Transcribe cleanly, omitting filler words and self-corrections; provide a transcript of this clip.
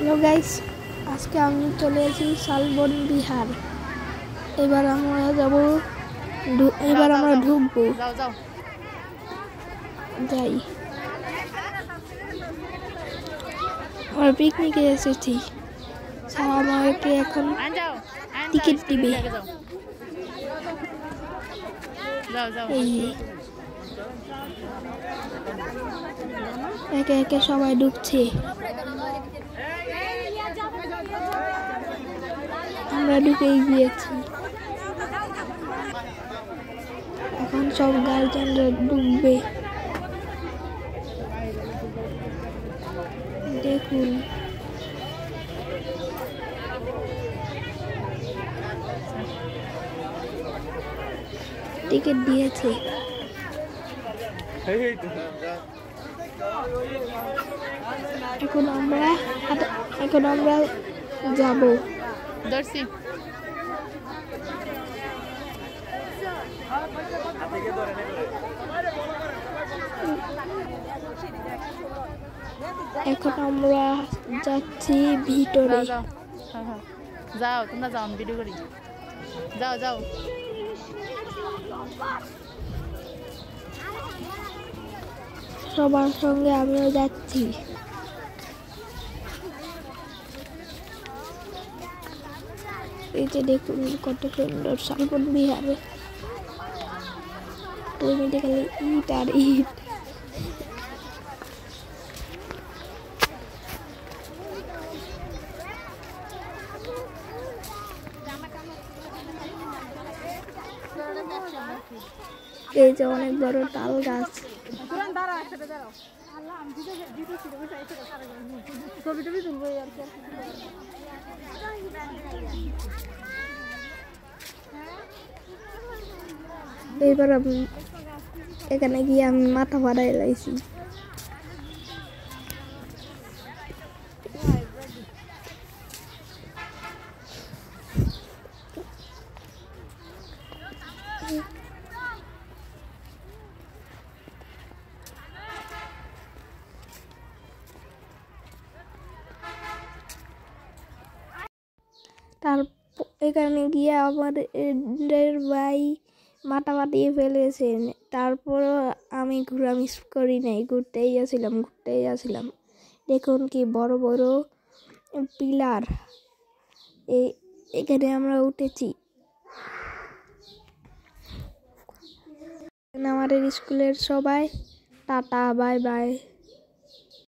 Hello guys, আজকে আমি চলে এসেছি শালবন বিহার। এবার আমরা ঢুকবো। যাই, আমরা পিকনিকে এসেছি। স্যার আমাকে এখন টিকিট দিবে। এই একে একে সবাই ঢুকছে। আমরা ঢুকেই গিয়েছি। এখন সব গার্জিয়ানরা ঢুকবে। দেখুন, টিকিট দিয়েছে। এখন আমরা যাব। এখন আমরা যাচ্ছি ভিতরে। যাও, তোমরা যাও, আমি ভিডিও করি। যাও যাও। সবার সঙ্গে আমিও যাচ্ছি। এই যে দেখুন কত সুন্দর শালবন বিহারে। জমিতে খালি ইট আর ইট। এই যে অনেক বড় তাল গাছ। এইবার এখানে গিয়ে আমি মাথা ফাটাই লাইছি। এখানে গিয়ে আমাদের ভাই মাথা ফাটিয়ে ফেলেছেন। তারপরও আমি ঘোরামিস করি নাই, ঘুরতেই আসছিলাম। দেখুন কি বড় বড় পিলার। এখানে আমরা উঠেছি। আমাদের স্কুলের সবাই টাটা, বাই বাই।